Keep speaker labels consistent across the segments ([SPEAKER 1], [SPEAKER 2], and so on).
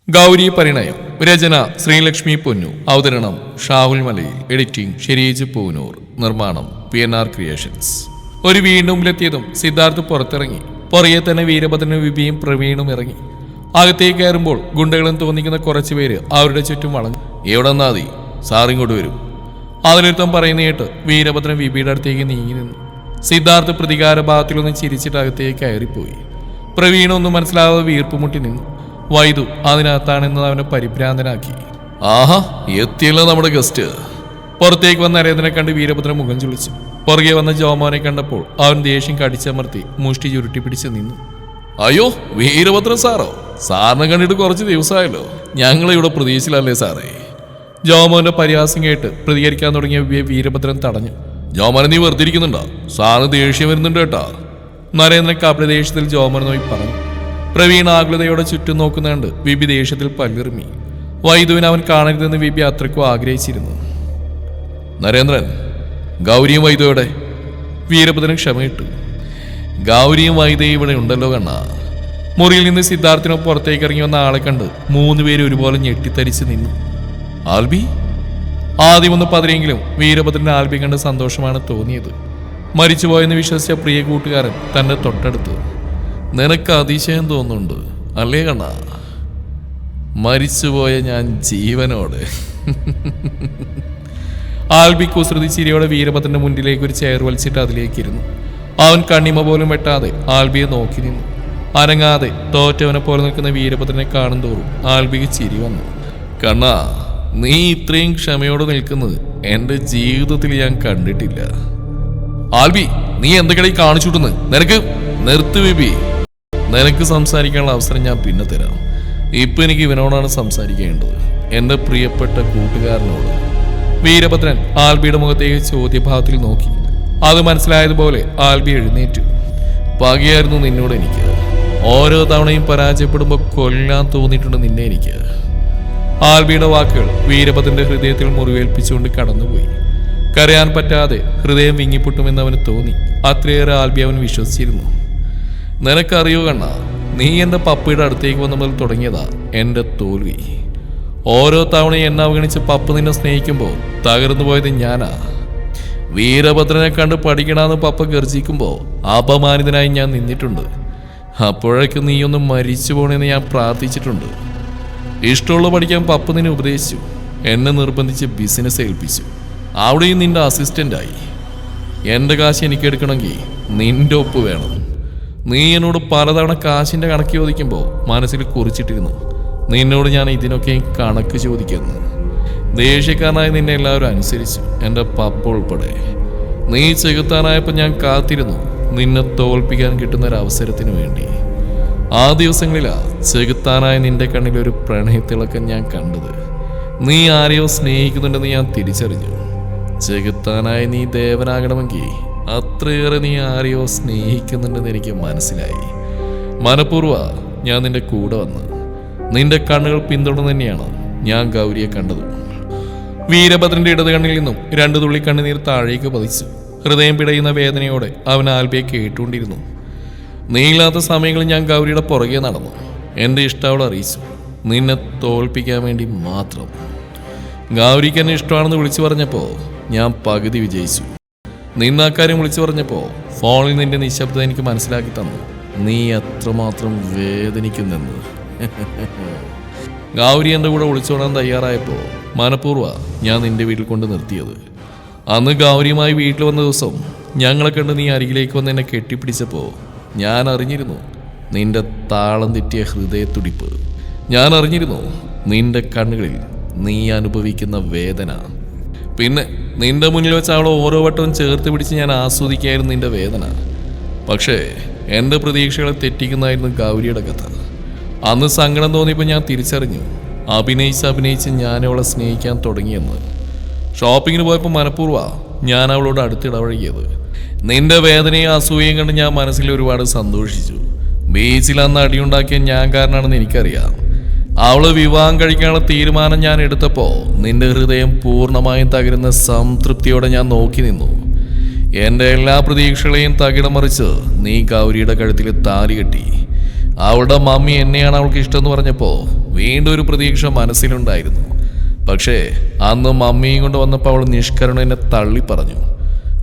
[SPEAKER 1] ഗൗരി പരിണയം. രചന ശ്രീലക്ഷ്മി പൊന്നു. അവതരണം ഷാഹുൽ മലയിൽ. എഡിറ്റിംഗ് ഷെരീജ് പൂനൂർ. നിർമ്മാണം PNR ക്രിയേഷൻസ്. ഒരു വീണ്ടുമ്പിലെത്തിയതും സിദ്ധാർത്ഥ് പുറത്തിറങ്ങി. പുറകെ തന്നെ വീരഭദ്രനും വിപിയും പ്രവീണും ഇറങ്ങി. അകത്തേക്ക് കയറുമ്പോൾ ഗുണ്ടകളും തോന്നിക്കുന്ന കുറച്ചുപേര് അവരുടെ ചുറ്റും വളഞ്ഞു. എവിടെ നാതി, സാറിങ്ങോട്ട് വരും. അതിനൊരുത്തം പറയുന്ന കേട്ട് വീരഭദ്രൻ വിപിയുടെ അടുത്തേക്ക് നീങ്ങി നിന്നു. സിദ്ധാർത്ഥ് പ്രതികാര ഭാഗത്തിലൊന്ന് ചിരിച്ചിട്ട് അകത്തേക്ക് കയറിപ്പോയി. പ്രവീണൊന്നും മനസ്സിലാവാതെ വീർപ്പുമുട്ടി നിന്നു. വൈദു അതിനകത്താണെന്നത് അവനെ പരിഭ്രാന്തനാക്കി. ആഹാ, എത്തിയല്ലോ നമ്മുടെ ഗസ്റ്റ്. പുറത്തേക്ക് വന്ന നരേന്ദ്രനെ കണ്ട് വീരഭദ്രൻ മുഖം ചുളിച്ചു. പുറകെ വന്ന ജോമോനെ കണ്ടപ്പോൾ അവൻ ദേഷ്യം കടിച്ചമർത്തി മുഷ്ടി ചുരുട്ടി പിടിച്ച് നിന്നു. അയ്യോ, വീരഭദ്രൻ സാറോ? സാറിനെ കണ്ടിട്ട് കുറച്ച് ദിവസമായല്ലോ. ഞങ്ങളിവിടെ പ്രതീക്ഷിച്ചില്ലല്ലേ സാറേ? ജോമോന്റെ പരിഹാസം കേട്ട് പ്രതികരിക്കാൻ തുടങ്ങിയ വീരഭദ്രൻ തടഞ്ഞു. ജോമോനെ, നീ വെറുതിരിക്കുന്നുണ്ടോ? സാറിന് ദേഷ്യം വരുന്നുണ്ട് കേട്ടാ. നരേന്ദ്രൻ കാപ്പിടെ ദേഷ്യത്തിൽ ജോമോനെ നോക്കി പറഞ്ഞു. പ്രവീൺ ആകുലതയോടെ ചുറ്റും നോക്കുന്നുണ്ട്. വിപി ദേഷ്യത്തിൽ പല്ലിറുമി. വൈദുവിനെ അവൻ കാണരുതെന്ന് വിപി അത്രയ്ക്കും ആഗ്രഹിച്ചിരുന്നു. നരേന്ദ്രൻ, ഗൗരിയും വൈദയോടെ? വീരഭദ്രൻ ക്ഷമയിട്ടു. ഗൗരിയും വൈദയും ഇവിടെ ഉണ്ടല്ലോ കണ്ണ. മുറിയിൽ നിന്ന് സിദ്ധാർത്ഥിനൊപ്പം പുറത്തേക്ക് ഇറങ്ങി വന്ന ആളെ കണ്ട് 3 പേര് ഒരുപോലെ ഞെട്ടിത്തരിച്ച് നിന്നു. ആൽബി? ആദ്യം ഒന്ന് പതിരെങ്കിലും വീരഭദ്രൻ ആൽബി കണ്ട് സന്തോഷമാണ് തോന്നിയത്. മരിച്ചുപോയെന്ന് വിശ്വസിച്ച പ്രിയ കൂട്ടുകാരൻ തന്റെ തൊട്ടടുത്ത്. നിനക്ക് അതിശയം തോന്നുന്നുണ്ട് അല്ലേ കണ്ണ? മരിച്ചുപോയ ഞാൻ ജീവനോടെ. ആൽബി കുസൃതി ചിരിയോടെ വീരഭദ്രന്റെ മുന്നിലേക്ക് ഒരു ചെയർ വലിച്ചിട്ട് അതിലേക്കിരുന്നു. അവൻ കണ്ണിമ പോലും വെട്ടാതെ ആൽബിയെ നോക്കി നിന്നു. അനങ്ങാതെ തോറ്റവനെ പോലെ നിൽക്കുന്ന വീരഭദ്രനെ കാണും തോറും ആൽബിക്ക് ചിരി വന്നു. കണ്ണ, നീ ഇത്രയും ക്ഷമയോടെ നിൽക്കുന്നത് എന്റെ ജീവിതത്തിൽ ഞാൻ കണ്ടിട്ടില്ല. ആൽബി, നീ എന്തൊക്കെയാ കാണിച്ചുവിട്ടുന്ന്? നിനക്ക് നിർത്ത് വിപി. നിനക്ക് സംസാരിക്കാനുള്ള അവസരം ഞാൻ പിന്നെ തരാം. ഇപ്പൊ എനിക്ക് ഇവനോടാണ് സംസാരിക്കേണ്ടത്, എന്റെ പ്രിയപ്പെട്ട കൂട്ടുകാരനോട്. വീരഭദ്രൻ ആൽബിയുടെ മുഖത്തേക്ക് ചോദ്യഭാവത്തിൽ നോക്കി. അത് മനസ്സിലായതുപോലെ ആൽബി എഴുന്നേറ്റു. പകയായിരുന്നു നിന്നോട് എനിക്ക്. ഓരോ തവണയും പരാജയപ്പെടുമ്പോൾ കൊല്ലാൻ തോന്നിയിട്ടുണ്ട് നിന്നെ എനിക്ക്. ആൽബിയുടെ വാക്കുകൾ വീരഭദ്രന്റെ ഹൃദയത്തിൽ മുറിവേൽപ്പിച്ചുകൊണ്ട് കടന്നുപോയി. കരയാൻ പറ്റാതെ ഹൃദയം വിങ്ങിപ്പൊട്ടുമെന്ന് അവന് തോന്നി. അത്രയേറെ ആൽബി അവൻ വിശ്വസിച്ചിരുന്നു. നിനക്കറിയോ കണ്ണ, നീ എൻ്റെ പപ്പയുടെ അടുത്തേക്ക് വന്ന മുതൽ തുടങ്ങിയതാ എൻ്റെ തോൽവി. ഓരോ തവണയും എന്നെ അവഗണിച്ച് പപ്പ നിന്നെ സ്നേഹിക്കുമ്പോൾ തകർന്നു പോയത് ഞാനാ. വീരഭദ്രനെ കണ്ട് പഠിക്കണമെന്ന് പപ്പ ഗർജിക്കുമ്പോൾ അപമാനിതനായി ഞാൻ നിന്നിട്ടുണ്ട്. അപ്പോഴേക്കും നീ ഒന്ന് മരിച്ചു പോകണമെന്ന് ഞാൻ പ്രാർത്ഥിച്ചിട്ടുണ്ട്. ഇഷ്ടമുള്ള പഠിക്കാൻ പപ്പ നിന്നെ ഉപദേശിച്ചു. എന്നെ നിർബന്ധിച്ച് ബിസിനസ് ഏൽപ്പിച്ചു. അവിടെയും നിന്റെ അസിസ്റ്റൻ്റായി. എൻ്റെ കാശ് എനിക്ക് എടുക്കണമെങ്കിൽ നിന്റെ ഒപ്പ് വേണം. നീ എന്നോട് പലതവണ കാശിൻ്റെ കണക്ക് ചോദിക്കുമ്പോൾ മനസ്സിൽ കുറിച്ചിട്ടിരുന്നു, നിന്നോട് ഞാൻ ഇതിനൊക്കെ കണക്ക് ചോദിക്കുന്നു. ദേഷ്യക്കാരനായി നിന്നെ എല്ലാവരും അനുസരിച്ചു, എൻ്റെ പപ്പ ഉൾപ്പെടെ. നീ ചെകുത്താനായപ്പോൾ ഞാൻ കാത്തിരുന്നു നിന്നെ തോൽപ്പിക്കാൻ കിട്ടുന്നൊരവസരത്തിന് വേണ്ടി. ആ ദിവസങ്ങളിലാ ചെകുത്താനായ നിന്റെ കണ്ണിലൊരു പ്രണയത്തിളക്കം ഞാൻ കണ്ടത്. നീ ആരെയോ സ്നേഹിക്കുന്നുണ്ടെന്ന് ഞാൻ തിരിച്ചറിഞ്ഞു. ചെകുത്താനായ നീ ദേവനാകണമെങ്കിൽ അത്രയേറെ നീ ആരെയോ സ്നേഹിക്കുന്നുണ്ടെന്ന് എനിക്ക് മനസ്സിലായി. മനഃപൂർവ്വ ഞാൻ നിന്റെ കൂടെ വന്ന് നിന്റെ കണ്ണുകൾ പിന്തുടർന്ന് തന്നെയാണ് ഞാൻ ഗൗരിയെ കണ്ടത്. വീരഭദ്രന്റെ ഇടത് കണ്ണിൽ നിന്നും 2 തുള്ളി കണ്ണുനീർ താഴേക്ക് പതിച്ചു. ഹൃദയം പിടയുന്ന വേദനയോടെ അവൻ ആൽബിയെ കേട്ടുകൊണ്ടിരുന്നു. നീയില്ലാത്ത സമയങ്ങളിൽ ഞാൻ ഗൗരിയുടെ പുറകെ നടന്നു. എൻ്റെ ഇഷ്ടം അവൾ അറിയിച്ചു, നിന്നെ തോൽപ്പിക്കാൻ വേണ്ടി മാത്രം. ഗൗരിക്ക് എന്നെ ഇഷ്ടമാണെന്ന് വിളിച്ചു പറഞ്ഞപ്പോൾ ഞാൻ പകുതി വിജയിച്ചു. നിന്നാക്കാര്യം വിളിച്ചു പറഞ്ഞപ്പോൾ ഫോണിൽ നിന്റെ നിശബ്ദത എനിക്ക് മനസ്സിലാക്കി തന്നു, നീ എത്രമാത്രം വേദനിക്കുന്നെന്ന്. ഗൗരി എൻ്റെ കൂടെ ഒളിച്ചോടാൻ തയ്യാറായപ്പോൾ മനഃപൂർവ്വ ഞാൻ നിന്റെ വീട്ടിൽ കൊണ്ട് നിർത്തിയത്. അന്ന് ഗൗരിയുമായി വീട്ടിൽ വന്ന ദിവസം ഞങ്ങളെ കണ്ട് നീ അരികിലേക്ക് വന്ന് എന്നെ കെട്ടിപ്പിടിച്ചപ്പോൾ ഞാൻ അറിഞ്ഞിരുന്നു നിന്റെ താളം തെറ്റിയ ഹൃദയത്തുടിപ്പ്. ഞാൻ അറിഞ്ഞിരുന്നു നിന്റെ കണ്ണുകളിൽ നീ അനുഭവിക്കുന്ന വേദന. പിന്നെ നിന്റെ മുന്നിൽ വെച്ച് അവളെ ഓരോ വട്ടവും ചേർത്ത് പിടിച്ച് ഞാൻ ആസ്വദിക്കായിരുന്നു നിന്റെ വേദന. പക്ഷേ എൻ്റെ പ്രതീക്ഷകളെ തെറ്റിക്കുന്നതായിരുന്നു ഗൗരിയുടെ കഥ. അന്ന് സങ്കടം തോന്നിയപ്പോൾ ഞാൻ തിരിച്ചറിഞ്ഞു, അഭിനയിച്ച് ഞാൻ അവളെ സ്നേഹിക്കാൻ തുടങ്ങിയെന്ന്. ഷോപ്പിങ്ങിന് പോയപ്പോൾ മനഃപൂർവ്വ ഞാൻ അവളോട് അടുത്തിടപഴകിയത്. നിന്റെ വേദനയും അസൂയയും കണ്ട് ഞാൻ മനസ്സിൽ ഒരുപാട് സന്തോഷിച്ചു. ബീച്ചിൽ അന്ന് അടിയുണ്ടാക്കിയ ഞാൻ കാരണമാണെന്ന് എനിക്കറിയാം. അവള് വിവാഹം കഴിക്കാനുള്ള തീരുമാനം ഞാൻ എടുത്തപ്പോൾ നിന്റെ ഹൃദയം പൂർണ്ണമായും തകരുന്ന സംതൃപ്തിയോടെ ഞാൻ നോക്കി നിന്നു. എൻ്റെ എല്ലാ പ്രതീക്ഷകളെയും തകിടമറിച്ച് നീ ഗൗരിയുടെ കഴുത്തിൽ താലി കെട്ടി. അവളുടെ മമ്മി എന്നെയാണ് അവൾക്ക് ഇഷ്ടമെന്ന് പറഞ്ഞപ്പോൾ വീണ്ടും ഒരു പ്രതീക്ഷ മനസ്സിലുണ്ടായിരുന്നു. പക്ഷേ അന്ന് മമ്മിയും കൊണ്ട് വന്നപ്പോൾ അവൾ നിഷ്കരണം എന്നെ തള്ളി പറഞ്ഞു.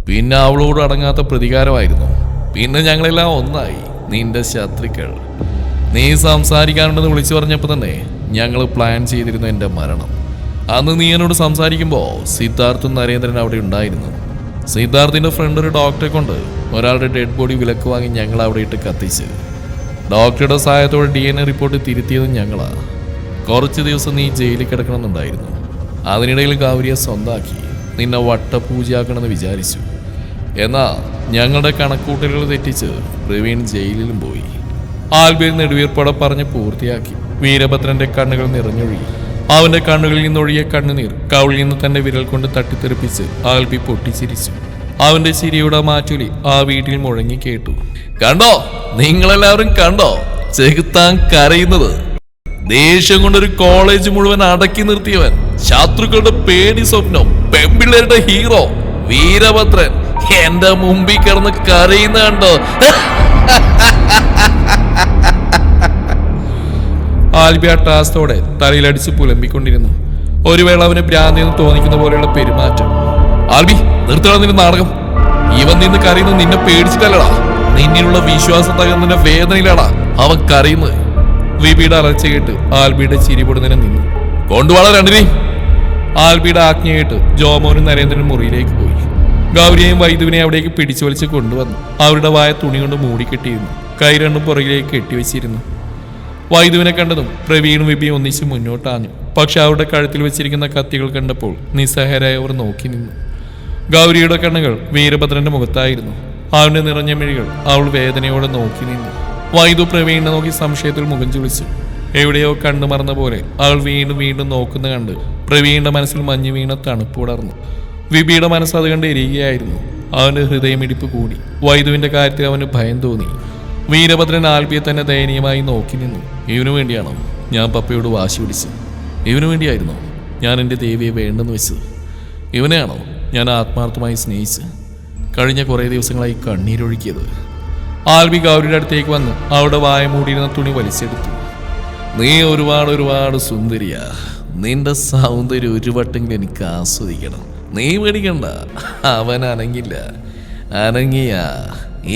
[SPEAKER 1] പിന്നെ അവളോട് അടങ്ങാത്ത പ്രതികാരമായിരുന്നു. പിന്നെ ഞങ്ങളെല്ലാം ഒന്നായി. നിന്റെ ശത്രുക്കൾ. നീ സംസാരിക്കാനുണ്ടെന്ന് വിളിച്ചു പറഞ്ഞപ്പോൾ തന്നെ ഞങ്ങൾ പ്ലാൻ ചെയ്തിരുന്നു എൻ്റെ മരണം. അന്ന് നീ എന്നോട് സംസാരിക്കുമ്പോൾ സിദ്ധാർത്ഥും നരേന്ദ്രൻ അവിടെ ഉണ്ടായിരുന്നു. സിദ്ധാർത്ഥിൻ്റെ ഫ്രണ്ട് ഒരു ഡോക്ടറെ കൊണ്ട് ഒരാളുടെ ഡെഡ് ബോഡി വിലക്ക് വാങ്ങി ഞങ്ങൾ അവിടെ ഇട്ട് കത്തിച്ച്. ഡോക്ടറുടെ സഹായത്തോടെ DNA റിപ്പോർട്ട് തിരുത്തിയത് ഞങ്ങളാണ്. കുറച്ച് ദിവസം നീ ജയിലിൽ കിടക്കണമെന്നുണ്ടായിരുന്നു. അതിനിടയിൽ ഗൗരിയെ സ്വന്താക്കി നിന്നെ വട്ടപൂജയാക്കണമെന്ന് വിചാരിച്ചു. എന്നാൽ ഞങ്ങളുടെ കണക്കൂട്ടലുകൾ തെറ്റിച്ച് പ്രവീൺ ജയിലിലും പോയി. ആൽബിയിൽ നെടുവീർപ്പോടെ പറഞ്ഞ് പൂർത്തിയാക്കി. വീരഭദ്രന്റെ കണ്ണുകൾ നിറഞ്ഞൊഴുകി. അവന്റെ കണ്ണുകളിൽ നിന്നൊഴിയ കണ്ണുനീർ കവിളിൽ നിന്ന് തന്റെ വിരൽ കൊണ്ട് തട്ടിത്തെറിപ്പിച്ച് ആൽബി പൊട്ടിച്ചിരിച്ചു. അവന്റെ ചിരിയുടെ മാറ്റൊലി ആ വീട്ടിൽ മുഴങ്ങി കേട്ടു. കണ്ടോ, നിങ്ങളെല്ലാവരും കണ്ടോ ചെകുത്താൻ കരയുന്നത്? ദേഷ്യം കൊണ്ടൊരു കോളേജ് മുഴുവൻ അടക്കി നിർത്തിയവൻ, ശത്രുക്കളുടെ പേടി സ്വപ്നം, പെൺപിള്ളേരുടെ ഹീറോ വീരഭദ്രൻ എന്റെ മുമ്പിൽ കിടന്ന് കരയുന്ന കണ്ടോ? ആൽബി ആ ടാസ്തോടെ തലയിലടിച്ച് പുലമ്പിക്കൊണ്ടിരുന്നു. ഒരു വേള അവന് ഭ്രാന്തിയെന്ന് തോന്നിക്കുന്ന പോലെയുള്ള പെരുമാറ്റം. ആൽബി, നിർത്തണം നിന്റെ നാടകം. ഇവൻ നിന്ന് കരയുന്നത് നിന്നെ പേടിച്ചിട്ടല്ലടാ, നിന്നിലുള്ള വിശ്വാസം തകർന്നതിന്റെ വേദനയിലാടാ അവൻ കരയുന്നത്. വിബിയുടെ അലർച്ച കേട്ട് ആൽബിയുടെ ചിരി പൊടുന്നതിനെ നിന്നു. കൊണ്ടുപോള രണ്ടിനെയും. ആൽബിയുടെ ആജ്ഞ കേട്ട് ജോമോനും നരേന്ദ്രനും മുറിയിലേക്ക് പോയി. ഗൗരിയെയും വൈദ്യുവിനെയും അവിടേക്ക് പിടിച്ചു വലിച്ച് കൊണ്ടുവന്നു. അവരുടെ വായ തുണി കൊണ്ട് മൂടിക്കെട്ടിയിരുന്നു. കൈ രണ്ടും പുറകിലേക്ക് കെട്ടിവെച്ചിരുന്നു. വൈദ്യുവിനെ കണ്ടതും പ്രവീണും വിബിയും ഒന്നിച്ച് മുന്നോട്ടാഞ്ഞു. പക്ഷെ അവരുടെ കഴുത്തിൽ വെച്ചിരിക്കുന്ന കത്തികൾ കണ്ടപ്പോൾ നിസ്സഹായരായി അവർ നോക്കി നിന്നു. ഗൗരിയുടെ കണ്ണുകൾ വീരഭദ്രന്റെ മുഖത്തായിരുന്നു. അവന്റെ നിറഞ്ഞ മിഴികൾ അവൾ വേദനയോടെ നോക്കി നിന്നു. വൈദ്യു പ്രവീണിനെ നോക്കി സംശയത്തിൽ മുഖം ചുളിച്ചു. എവിടെയോ കണ്ണു മറന്ന പോലെ അവൾ വീണ്ടും വീണ്ടും നോക്കുന്ന കണ്ട് പ്രവീണിന്റെ മനസ്സിൽ മഞ്ഞു വീണ തണുപ്പുടർന്നു. വിബിയുടെ മനസ്സ് അത് കണ്ട് എരിയുകയായിരുന്നു. അവന്റെ ഹൃദയമിടിപ്പ് കൂടി. വൈദ്യുവിന്റെ കാര്യത്തിൽ അവന് ഭയം തോന്നി. വീരഭദ്രൻ ആൽബിയെ തന്നെ ദയനീയമായി നോക്കി നിന്നു. ഇവനു വേണ്ടിയാണോ ഞാൻ പപ്പയോട് വാശി പിടിച്ചത്? ഇവനു വേണ്ടിയായിരുന്നോ ഞാൻ എൻ്റെ ദേവിയെ വേണ്ടെന്ന് വെച്ചത്? ഇവനെയാണോ ഞാൻ ആത്മാർത്ഥമായി സ്നേഹിച്ച് കഴിഞ്ഞ കുറേ ദിവസങ്ങളായി കണ്ണീരൊഴുക്കിയത്? ആൽബി ഗൗരിയുടെ അടുത്തേക്ക് വന്ന് അവളുടെ വായ മൂടിയിരുന്ന തുണി വലിച്ചെടുത്തു. നീ ഒരുപാട് സുന്ദരിയാ. നിന്റെ സൗന്ദര്യം ഒരു വട്ടെങ്കിലും എനിക്ക് ആസ്വദിക്കണം. നീ പേടിക്കണ്ട, അവൻ അനങ്ങില്ല. അനങ്ങിയ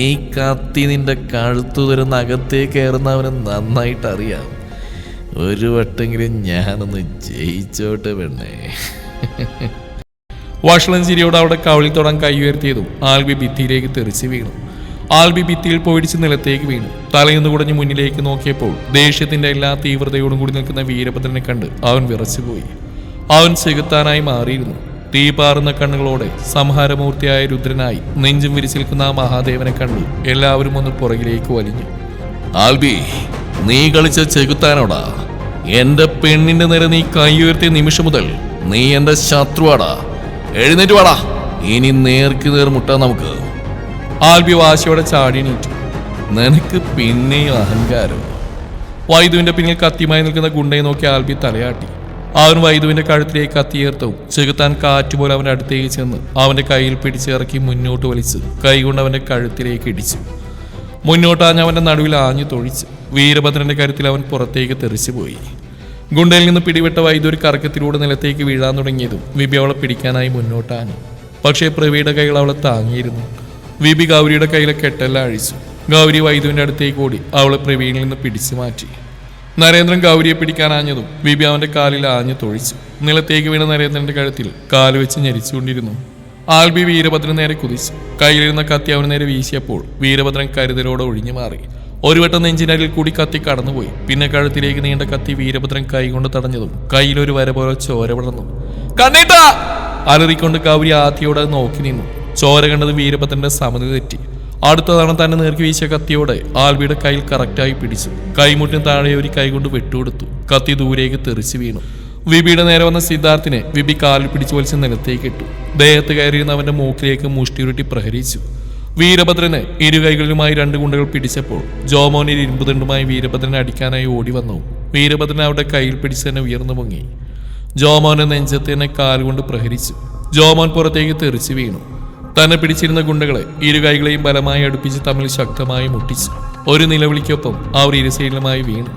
[SPEAKER 1] ഈ കത്തി നിന്റെ കഴുത്തു തരുന്ന അകത്തേക്ക് കയറുന്നവന് നന്നായിട്ട് അറിയാം. ഒരു വട്ടെങ്കിലും ഞാനൊന്ന് ജയിച്ചോട്ടെ പെണ്ണേ. വഷളൻ ചിരിയോട് അവിടെ കവിളിൽ തൊടാൻ കൈ ഉയർത്തിയതും ആൽബി ഭിത്തിയിലേക്ക് തെറിച്ച് വീണു. ആൽബി ഭിത്തിയിൽ പോയിടിച്ച് നിലത്തേക്ക് വീണു. തലയൊന്നു കുടഞ്ഞ് മുന്നിലേക്ക് നോക്കിയപ്പോൾ ദേഷ്യത്തിന്റെ എല്ലാ തീവ്രതയോടും കൂടി നിൽക്കുന്ന വീരഭദ്രനെ കണ്ട് അവൻ വിറച്ചുപോയി. അവൻ ചെകുത്താനായി മാറിയിരുന്നു. തീ പാറുന്ന കണ്ണുകളോടെ സംഹാരമൂർത്തിയായ രുദ്രനായി നെഞ്ചും വിരിച്ചു നിൽക്കുന്ന ആ മഹാദേവനെ കണ്ട് എല്ലാവരും ഒന്ന് പുറകിലേക്ക് വലിഞ്ഞു. ആൽബി, നീ കളിച്ച ചെകുത്താനോടാ. എന്റെ പെണ്ണിന്റെ നേരെ നീ കൈ ഉയർത്തിയ നിമിഷം മുതൽ നീ എന്റെ ശത്രുവാടാ. എഴുന്നേറ്റ് വാടാ, ഇനി നേർക്ക് നേർ മുട്ടാൻ നമുക്ക്. ആൽബി വാശിയോടെ ചാടി നീറ്റു. നിനക്ക് പിന്നെയും അഹങ്കാരം. വൈദ്യുവിന്റെ പിന്നിൽ കത്തിയുമായി നിൽക്കുന്ന ഗുണ്ടയെ നോക്കി ആൽബി തലയാട്ടി. അവൻ വൈദ്യുവിന്റെ കഴുത്തിലേക്ക് കത്തിയേർത്തവും ചെകുത്താൻ കാറ്റുപോലെ അവന്റെ അടുത്തേക്ക് ചെന്ന് അവന്റെ കയ്യിൽ പിടിച്ചിറക്കി മുന്നോട്ട് വലിച്ച് കൈകൊണ്ട് അവന്റെ കഴുത്തിലേക്ക് ഇടിച്ചു. മുന്നോട്ടാഞ്ഞ് അവന്റെ നടുവിൽ ആഞ്ഞു തൊഴിച്ച് വീരഭദ്രന്റെ കരുത്തിൽ അവൻ പുറത്തേക്ക് തെറിച്ചുപോയി. ഗുണ്ടയിൽ നിന്ന് പിടിവിട്ട വൈദ്യു ഒരു കറക്കത്തിലൂടെ നിലത്തേക്ക് വീഴാൻ തുടങ്ങിയതും വിബി അവളെ പിടിക്കാനായി മുന്നോട്ടാഞ്ഞു. പക്ഷേ പ്രവിയുടെ കൈകൾ അവളെ താങ്ങിയിരുന്നു. വിബി ഗൗരിയുടെ കയ്യിലെ കെട്ടെല്ലാം അഴിച്ചു. ഗൗരി വൈദ്യുവിന്റെ അടുത്തേക്ക് ഓടി അവളെ പ്രവീണിൽ നിന്ന് പിടിച്ചു മാറ്റി. നരേന്ദ്രൻ ഗൗരിയെ പിടിക്കാനാഞ്ഞതും വിബി അവന്റെ കാലിൽ ആഞ്ഞു തൊഴിച്ചു. നിലത്തേക്ക് വീണ നരേന്ദ്രന്റെ കഴുത്തിൽ കാല് വെച്ച് ഞെരിച്ചുകൊണ്ടിരുന്നു. ആൽബി വീരഭദ്രൻ നേരെ കുതിച്ചു. കയ്യിലിരുന്ന കത്തി അവന് നേരെ വീശിയപ്പോൾ വീരഭദ്രൻ കരുതലോടെ ഒഴിഞ്ഞു മാറി. ഒരു വട്ടം നെഞ്ചിനരിൽ കൂടി കത്തി കടന്നുപോയി. പിന്നെ കഴുത്തിലേക്ക് നീണ്ട കത്തി വീരഭദ്രൻ കൈകൊണ്ട് തടഞ്ഞതും കയ്യിലൊരു വര പോലെ ചോര വിളർന്നു. കണ്ണീട്ടാ അലറിക്കൊണ്ട് ഗൗരി ആദ്യയോടെ നോക്കി നിന്നു. ചോര കണ്ടത് വീരഭദ്രന്റെ സമനില തെറ്റി. അടുത്ത തവണ തന്നെ നേർക്ക് വീശിയ കത്തിയോടെ ആൽബിയുടെ കയ്യിൽ കറക്റ്റായി പിടിച്ചു. കൈമുട്ടിന് താഴെ ഒരു കൈകൊണ്ട് വെട്ടുകൊടുത്തു. കത്തി ദൂരേക്ക് തെറിച്ചു വീണു. വിബിയുടെ നേരെ വന്ന സിദ്ധാർത്ഥിനെ വിബി കാലിൽ പിടിച്ചു വലിച്ച് നിലത്തേക്ക് ഇട്ടു. ദേഹത്ത് കയറിയിരുന്ന അവന്റെ മൂക്കിലേക്ക് മുഷ്ടിയുരുട്ടി പ്രഹരിച്ചു. വീരഭദ്രന് ഇരു കൈകളിലുമായി 2 ഗുണ്ടകൾ പിടിച്ചപ്പോൾ ജോമോനിൽ ഇരുമ്പുതണ്ടുമായി വീരഭദ്രനെ അടിക്കാനായി ഓടി വന്നു. വീരഭദ്രൻ അവരുടെ കയ്യിൽ പിടിച്ച് തന്നെ ഉയർന്നു പൊങ്ങി. ജോമോനെ നെഞ്ചത്തിനെ കാലുകൊണ്ട് പ്രഹരിച്ചു. ജോമോൻ പുറത്തേക്ക് തെറിച്ചു വീണു. തന്നെ പിടിച്ചിരുന്ന ഗുണ്ടകളെ ഇരു കൈകളെയും ബലമായി അടുപ്പിച്ച് തമ്മിൽ ശക്തമായി മുട്ടിച്ചു. ഒരു നിലവിളിക്കൊപ്പം അവർ ഇരുസൈഡിലുമായി വീണു.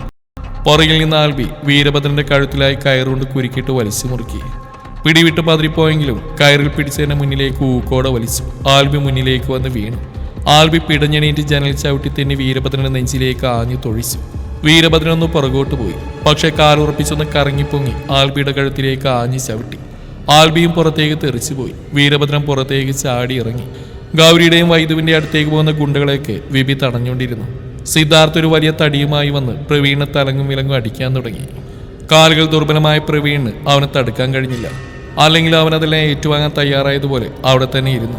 [SPEAKER 1] പുറകിൽ നിന്ന് ആൽബി വീരഭദ്രന്റെ കഴുത്തിലായി കയറുകൊണ്ട് കുരുക്കിയിട്ട് വലിച്ചു മുറുക്കി. പിടിവിട്ട് പതിരിപ്പോയെങ്കിലും കയറിൽ പിടിച്ചതിന്റെ മുന്നിലേക്ക് ഊക്കോടെ വലിച്ചു. ആൽബി മുന്നിലേക്ക് വന്ന് വീണു. ആൽബി പിടഞ്ഞെണീറ്റ് ജനൽ ചവിട്ടി തന്നെ വീരഭദ്രന്റെ നെഞ്ചിലേക്ക് ആഞ്ഞു തൊഴിച്ചു. വീരഭദ്രൻ ഒന്ന് പുറകോട്ട് പോയി. പക്ഷെ കാലുറപ്പിച്ചൊന്ന് കറങ്ങിപ്പൊങ്ങി ആൽബിയുടെ കഴുത്തിലേക്ക് ആഞ്ഞു ചവിട്ടി. ആൽബിയും പുറത്തേക്ക് തെറിച്ചുപോയി. വീരഭദ്രൻ പുറത്തേക്ക് ചാടി ഇറങ്ങി. ഗൗരിയുടെയും വൈദുവിന്റെ അടുത്തേക്ക് പോകുന്ന ഗുണ്ടകളെയൊക്കെ വിബി തടഞ്ഞുകൊണ്ടിരുന്നു. സിദ്ധാർത്ഥ് ഒരു വലിയ തടിയുമായി വന്ന് പ്രവീണിനെ തലങ്ങും വിലങ്ങും അടിക്കാൻ തുടങ്ങി. കാലുകൾ ദുർബലമായ പ്രവീണിന് അവനെ തടുക്കാൻ കഴിഞ്ഞില്ല. അല്ലെങ്കിൽ അവനതെല്ലാം ഏറ്റുവാങ്ങാൻ തയ്യാറായതുപോലെ അവിടെ തന്നെ ഇരുന്നു.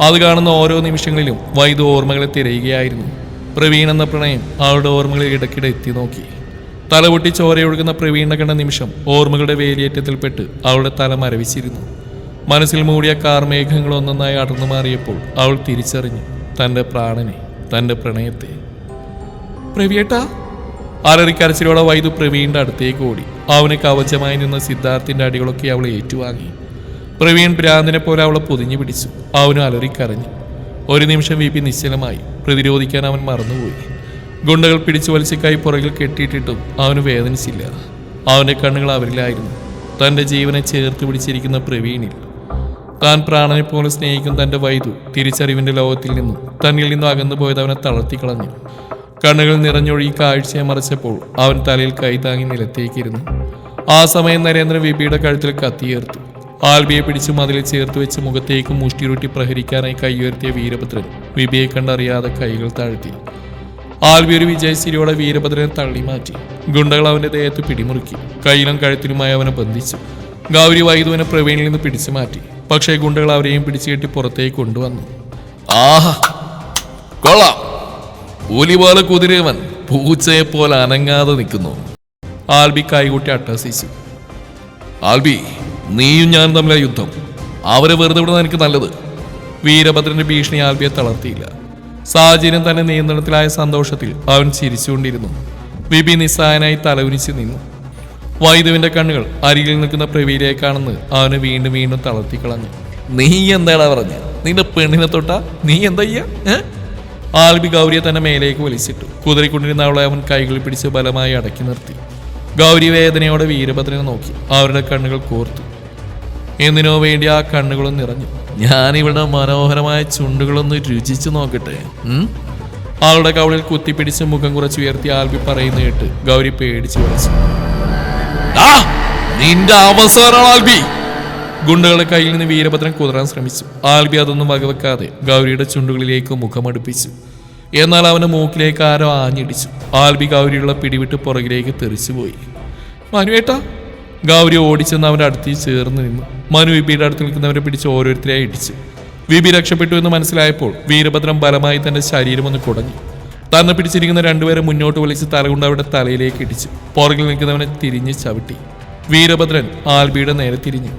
[SPEAKER 1] അത് കാണുന്ന ഓരോ നിമിഷങ്ങളിലും വൈദു ഓർമ്മകളെ തിരയുകയായിരുന്നു. പ്രവീൺ എന്ന പ്രണയം അവളുടെ ഓർമ്മകളിൽ ഇടയ്ക്കിടെ എത്തി നോക്കി. തലപൊട്ടി ചോരയൊഴുകുന്ന പ്രവീണിനെ കണ്ട നിമിഷം ഓർമ്മകളുടെ വേലിയേറ്റത്തിൽപ്പെട്ട് അവളുടെ തല മരവിച്ചിരുന്നു. മനസ്സിൽ മൂടിയ കാർമേഘങ്ങൾ ഒന്നൊന്നായി അടർന്നു മാറിയപ്പോൾ അവൾ തിരിച്ചറിഞ്ഞു തൻ്റെ പ്രാണനെ, തൻ്റെ പ്രണയത്തെ. പ്രവിയേട്ടാ, അലറിക്കരച്ചിലോടെ വൈദു പ്രവീണിന്റെ അടുത്തേക്ക് ഓടി. അവന് കവചമായി നിന്ന സിദ്ധാർത്ഥിന്റെ അടികളൊക്കെ അവൾ ഏറ്റുവാങ്ങി. പ്രവീൺ ഭ്രാന്തിനെ പോലെ അവളെ പൊതിഞ്ഞു പിടിച്ചു. അവനും അലറിക്കരഞ്ഞു. ഒരു നിമിഷം വിപി നിശ്ചലമായി. പ്രതിരോധിക്കാൻ അവൻ മറന്നുപോയി. ഗുണ്ടകൾ പിടിച്ചു വലിച്ച് കൈ പുറകിൽ കെട്ടിയിട്ടിട്ടും അവന് വേദനിച്ചില്ല. അവന്റെ കണ്ണുകൾ അവരിലായിരുന്നു. തന്റെ ജീവനെ ചേർത്ത് പിടിച്ചിരിക്കുന്ന പ്രവീണിൽ. താൻ പ്രാണനെ പോലെ സ്നേഹിക്കുന്ന തന്റെ വൈദു തിരിച്ചറിവിന്റെ ലോകത്തിൽ നിന്നും തന്നിൽ നിന്നും അകന്നു പോയത് അവനെ തളർത്തിക്കളഞ്ഞു. കണ്ണുകൾ നിറഞ്ഞൊഴുകി കാഴ്ചയെ മറച്ചപ്പോൾ അവൻ തലയിൽ കൈ താങ്ങി നിലത്തേക്കിരുന്നു. ആ സമയം നരേന്ദ്രൻ വിപിയുടെ കഴുത്തിൽ കത്തിയേർത്തു. ആൽബിയെ പിടിച്ചു മതിലിൽ ചേർത്ത് വെച്ച് മുഖത്തേക്ക് മുഷ്ടിയുരുട്ടി പ്രഹരിക്കാനായി കൈ ഉയർത്തിയ വീരഭദ്രൻ വിപിയെ കണ്ടറിയാതെ കൈകൾ താഴ്ത്തി. ആൽബി ഒരു വിജയശ്രീയോടെ വീരഭദ്രനെ തള്ളി മാറ്റി. ഗുണ്ടകൾ അവന്റെ ദേഹത്ത് പിടിമുറുക്കി. കയ്യിലും കഴുത്തിലുമായി അവനെ ബന്ധിച്ചു. ഗൗരി വൈദുവിനെ പ്രവീണിൽ നിന്ന് പിടിച്ചു മാറ്റി. പക്ഷേ ഗുണ്ടകൾ അവരെയും പിടിച്ചു കെട്ടി പുറത്തേക്ക് കൊണ്ടുവന്നു. ആഹാ, കൊള്ളാം! പുലി പോലെ കുതിരവൻ പൂച്ചയെ പോലെ അനങ്ങാതെ നിൽക്കുന്നു. ആൽബി കൈകൂട്ടി അട്ടഹസിച്ചു. ആൽബി, നീയും ഞാനും തമ്മിലെ യുദ്ധം. അവരെ വെറുതെ വിടുന്നത് എനിക്ക് നല്ലത്. വീരഭദ്രന്റെ ഭീഷണി ആൽബിയെ തളർത്തിയില്ല. സാഹചര്യം തന്നെ നിയന്ത്രണത്തിലായ സന്തോഷത്തിൽ അവൻ ചിരിച്ചുകൊണ്ടിരുന്നു. വിപി നിസ്സഹായനായി തലകുനിച്ച് നിന്നു. വൈദുവിന്റെ കണ്ണുകൾ അരികിൽ നിൽക്കുന്ന പ്രവീരയെക്കാണെന്ന് അവനെ വീണ്ടും വീണ്ടും തളർത്തിക്കളഞ്ഞു. നീ എന്താടാ പറഞ്ഞ? നിന്റെ പെണ്ണിനെ തൊട്ടാ നീ എന്താ? ആൽബി ഗൗരിയെ തന്നെ മേലേക്ക് വലിച്ചിട്ടു. കുതിരിക്കൊണ്ടിരുന്ന അവളെ അവൻ കൈകളിൽ പിടിച്ച് ബലമായി അടക്കി നിർത്തി. ഗൗരി വേദനയോടെ വീരഭദ്രനെ നോക്കി. അവരുടെ കണ്ണുകൾ കോർത്തു. എന്തിനോ വേണ്ടി ആ കണ്ണുകളും നിറഞ്ഞു. ഞാനിവിടെ മനോഹരമായ ചുണ്ടുകളൊന്ന് രുചിച്ചു നോക്കട്ടെ. ആളുടെ കവളിൽ കുത്തിപ്പിടിച്ച് മുഖം കുറച്ചുയർത്തി ആൽബി പറയുന്ന കേട്ട് ഗൗരി പേടിച്ചു വിളിച്ചു. നിന്റെ അവസരം ആൽബി! ഗുണ്ടകളുടെ കയ്യിൽ നിന്ന് വീരഭദ്രൻ കുതിരാൻ ശ്രമിച്ചു. ആൽബി അതൊന്നും വകവെക്കാതെ ഗൗരിയുടെ ചുണ്ടുകളിലേക്ക് മുഖമടുപ്പിച്ചു. എന്നാൽ അവന്റെ മൂക്കിലേക്ക് ആരോ ആഞ്ഞിടിച്ചു. ആൽബി ഗൗരിയുള്ള പിടിവിട്ട് പുറകിലേക്ക് തെറിച്ചുപോയി. മനുവേട്ടാ! ഗൗരി ഓടിച്ചെന്ന് അവന്റെ അടുത്ത് ചേർന്ന് നിന്നു. മനു വിപിയുടെ അടുത്ത് നിൽക്കുന്നവരെ പിടിച്ച് ഓരോരുത്തരെയായി ഇടിച്ചു. വിപി രക്ഷപ്പെട്ടു എന്ന് മനസ്സിലായപ്പോൾ വീരഭദ്രൻ ബലമായി തന്റെ ശരീരം ഒന്ന് കുടഞ്ഞു. തന്നെ പിടിച്ചിരിക്കുന്ന രണ്ടുപേരെ മുന്നോട്ട് വലിച്ച് തലകൊണ്ട് അവരുടെ തലയിലേക്ക് ഇടിച്ചു. പുറകിൽ നിൽക്കുന്നവനെ തിരിഞ്ഞ് ചവിട്ടി. വീരഭദ്രൻ ആൽബിയുടെ നേരെ തിരിഞ്ഞു.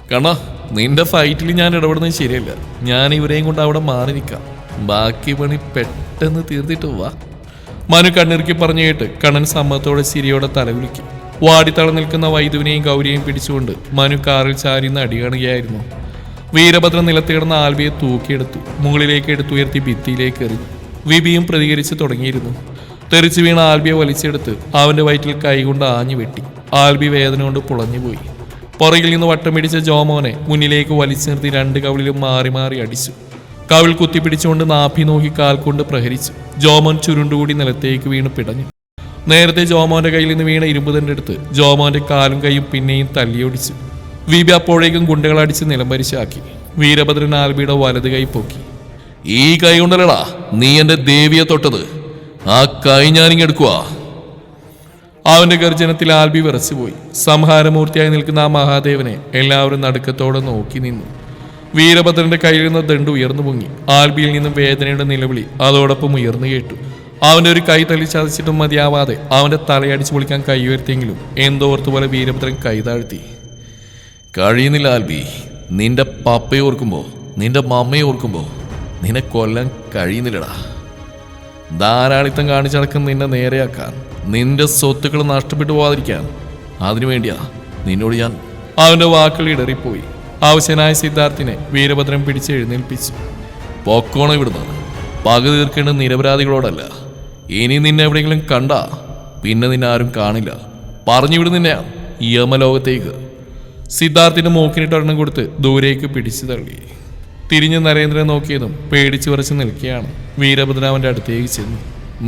[SPEAKER 1] കണ്ണാ, നിന്റെ ഫൈറ്റിൽ ഞാൻ ഇടപെടുന്നത് ശരിയല്ല. ഞാൻ ഇവരെയും കൊണ്ട് അവിടെ മാറി നിൽക്കാം. ബാക്കി പണി പെട്ടെന്ന് തീർത്തിട്ട് വാ. മനു കണ്ണിറുക്കി പറഞ്ഞു കേട്ട് കണ്ണൻ സമ്മതത്തോടെ ചിരിയോടെ തലകുലുക്കി. വാടിത്തള നിൽക്കുന്ന വൈദുവിനെയും ഗൗരിയെയും പിടിച്ചുകൊണ്ട് മനു കാറിൽ ചാരിന്ന് അടി കാണുകയായിരുന്നു. വീരഭദ്രൻ നിലത്ത് കിടന്ന ആൽബിയെ തൂക്കിയെടുത്തു. മുകളിലേക്ക് എടുത്തുയർത്തി ഭിത്തിയിലേക്ക് എറിഞ്ഞു. വിപിയും പ്രതികരിച്ചു തുടങ്ങിയിരുന്നു. തെറിച്ചു വീണ ആൽബിയെ വലിച്ചെടുത്ത് അവന്റെ വയറ്റിൽ കൈകൊണ്ട് ആഞ്ഞു വെട്ടി. ആൽബി വേദന കൊണ്ട് പുളഞ്ഞുപോയി. പുറകിൽ നിന്ന് വട്ടം പിടിച്ച ജോമോനെ മുന്നിലേക്ക് വലിച്ചു നിർത്തി രണ്ട് കവിളിലും മാറി മാറി അടിച്ചു. കവിൾ കുത്തിപ്പിടിച്ചുകൊണ്ട് നാഭി നോക്കി കാൽ കൊണ്ട് പ്രഹരിച്ചു. ജോമോൻ ചുരുണ്ടുകൂടി നിലത്തേക്ക് വീണ് പിടഞ്ഞു. നേരത്തെ ജോമോന്റെ കയ്യിൽ നിന്ന് വീണ ഇരുമ്പുതന്റെ അടുത്ത് ജോമോന്റെ കാലും കൈയും പിന്നെയും തല്ലിയൊടിച്ചു. വിപി അപ്പോഴേക്കും ഗുണ്ടകളടിച്ച് നിലംപരിശാക്കി. വീരഭദ്രൻ ആൽബിയുടെ വലത് കൈ പൊക്കി. ഈ കൈ കൊണ്ടല്ലടാ നീ എന്റെ ദേവിയെ തൊട്ടത്. ആ കൈ ഞാനിങ്ങെടുക്കുക. അവന്റെ ഗർജനത്തിൽ ആൽബി വിറച്ചുപോയി. സംഹാരമൂർത്തിയായി നിൽക്കുന്ന ആ മഹാദേവനെ എല്ലാവരും നടുക്കത്തോടെ നോക്കി നിന്നു. വീരഭദ്രന്റെ കയ്യിൽ നിന്ന് ദണ്ട് ഉയർന്നു പൊങ്ങി. ആൽബിയിൽ നിന്നും വേദനയുടെ നിലവിളി അതോടൊപ്പം ഉയർന്നു കേട്ടു. അവന്റെ ഒരു കൈ തള്ളി ചതച്ചിട്ടും മതിയാവാതെ അവന്റെ തലയടിച്ചു പൊളിക്കാൻ കൈ ഉയർത്തിയെങ്കിലും എന്തോർത്തുപോലെ വീരഭദ്രൻ കൈ താഴ്ത്തി. കഴിയുന്നില്ല ആൽബി. നിന്റെ പപ്പയെ ഓർക്കുമ്പോ, നിന്റെ മമ്മയെ ഓർക്കുമ്പോ നിന്നെ കൊല്ലാൻ കഴിയുന്നില്ലടാ. ധാരാളിത്തം കാണിച്ചടക്കം നിന്നെ നേരെയാക്കാൻ, നിന്റെ സ്വത്തുക്കൾ നഷ്ടപ്പെട്ടു പോകാതിരിക്കാൻ, അതിനുവേണ്ടിയാ നിന്നോട് ഞാൻ. അവന്റെ വാക്കുകൾ ഇടറിപ്പോയി. ആവശ്യനായ സിദ്ധാർത്ഥിനെ വീരഭദ്രൻ പിടിച്ച് എഴുന്നേൽപ്പിച്ചു. പൊക്കോണം ഇവിടുന്ന്. പക തീർക്കേണ്ട നിരപരാധികളോടല്ല. ഇനി നിന്നെ എവിടെയെങ്കിലും കണ്ടാ പിന്നെ നിന്നെ ആരും കാണില്ല. പറഞ്ഞു വിടും നിന്നെ യമലോകത്തേക്ക്. സിദ്ധാർത്ഥിന്റെ മൂക്കിനിട്ടൊരെണ്ണം കൊടുത്ത് ദൂരേക്ക് പിടിച്ചു തള്ളി. തിരിഞ്ഞ് നരേന്ദ്രനെ നോക്കിയതും പേടിച്ചു വിറച്ച് നിൽക്കുകയാണ്. വീരഭദ്രൻ അവൻ്റെ അടുത്തേക്ക് ചെന്നു.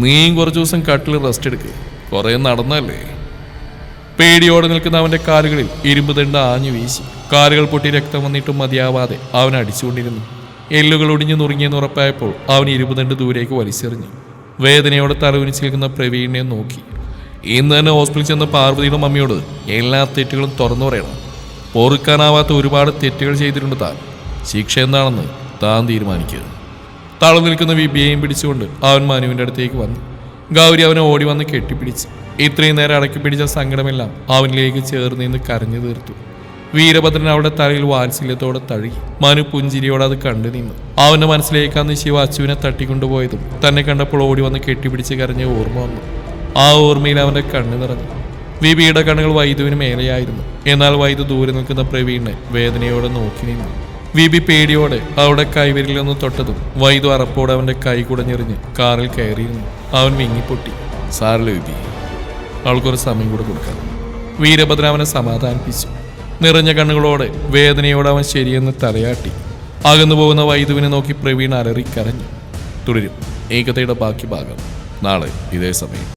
[SPEAKER 1] നീയും കുറച്ചു ദിവസം കട്ടിൽ റെസ്റ്റ് എടുക്ക്, കുറെ നടന്നല്ലേ. പേടിയോടെ നിൽക്കുന്ന അവന്റെ കാലുകളിൽ ഇരുമ്പ് ദണ്ട് ആഞ്ഞു വീശി. കാലുകൾ പൊട്ടി രക്തം വന്നിട്ടും മതിയാവാതെ അവൻ അടിച്ചുകൊണ്ടിരുന്നു. എല്ലുകൾ ഒടിഞ്ഞു നുറുങ്ങിയെന്ന് ഉറപ്പായപ്പോൾ അവൻ ഇരുമ്പ് ദണ്ട് ദൂരേക്ക് വലിച്ചെറിഞ്ഞു. വേദനയോടെ തലകുനിച്ച് നിൽക്കുന്ന പ്രവീണിനെ നോക്കി. ഇന്ന് തന്നെ ഹോസ്പിറ്റലിൽ ചെന്ന പാർവതിയുടെ മമ്മിയോട് എല്ലാ തെറ്റുകളും തുറന്നു പറയണം. പൊറുക്കാനാവാത്ത ഒരുപാട് തെറ്റുകൾ ചെയ്തിട്ടുണ്ട് താൻ. ശിക്ഷ എന്താണെന്ന് താൻ തീരുമാനിക്കുക. തളർന്നു നിൽക്കുന്ന വിബിയെയും പിടിച്ചുകൊണ്ട് അവൻ മനുവിൻ്റെ അടുത്തേക്ക് വന്നു. ഗൗരി അവനെ ഓടി വന്ന് കെട്ടിപ്പിടിച്ചു. ഇത്രയും നേരം അടക്കി പിടിച്ച സങ്കടമെല്ലാം അവനിലേക്ക് ചേർന്ന് നിന്ന് കരഞ്ഞു തീർത്തു. വീരഭദ്രൻ അവളുടെ തലയിൽ വാത്സല്യത്തോടെ തഴുകി. മനു പുഞ്ചിരിയോടെ അത് കണ്ടു നിന്നു. അവന്റെ മനസ്സിലേക്ക് അന്ന് ശിവ അച്ചുവിനെ തട്ടിക്കൊണ്ടുപോയതും തന്നെ കണ്ടപ്പോൾ ഓടി വന്ന് കെട്ടിപ്പിടിച്ച് കരഞ്ഞ ഓർമ്മ വന്നു. ആ ഓർമ്മയിൽ അവന്റെ കണ്ണ് നിറഞ്ഞു. വിബിയുടെ കണ്ണുകൾ വൈദ്യുവിന് മേലെയായിരുന്നു. എന്നാൽ വൈദ്യു ദൂരെ നിൽക്കുന്ന പ്രവീണിനെ വേദനയോടെ നോക്കി നിന്നു. വിബി പേടിയോടെ അവളുടെ കൈവിരലൊന്ന് തൊട്ടതും വൈദ്യു അറപ്പോടെ അവന്റെ കൈ കുടഞ്ഞെറിഞ്ഞ് കാറിൽ കയറിയിരുന്നു. അവൻ വിങ്ങിപ്പൊട്ടി. സാറില്ല വിബി, അവൾക്കൊരു സമയം കൂടെ കൊടുക്കാം. വീരഭദ്രൻ അവനെ സമാധാനിപ്പിച്ചു. നിറഞ്ഞ കണ്ണുകളോടെ വേദനയോടെ അവൻ ശരിയെന്ന് തലയാട്ടി. അകന്നു പോകുന്ന വൈദ്യുവിനെ നോക്കി പ്രവീൺ അലറിക്കരഞ്ഞു. തുടരും ഈ കഥയുടെ ബാക്കി ഭാഗം നാളെ ഇതേ സമയം.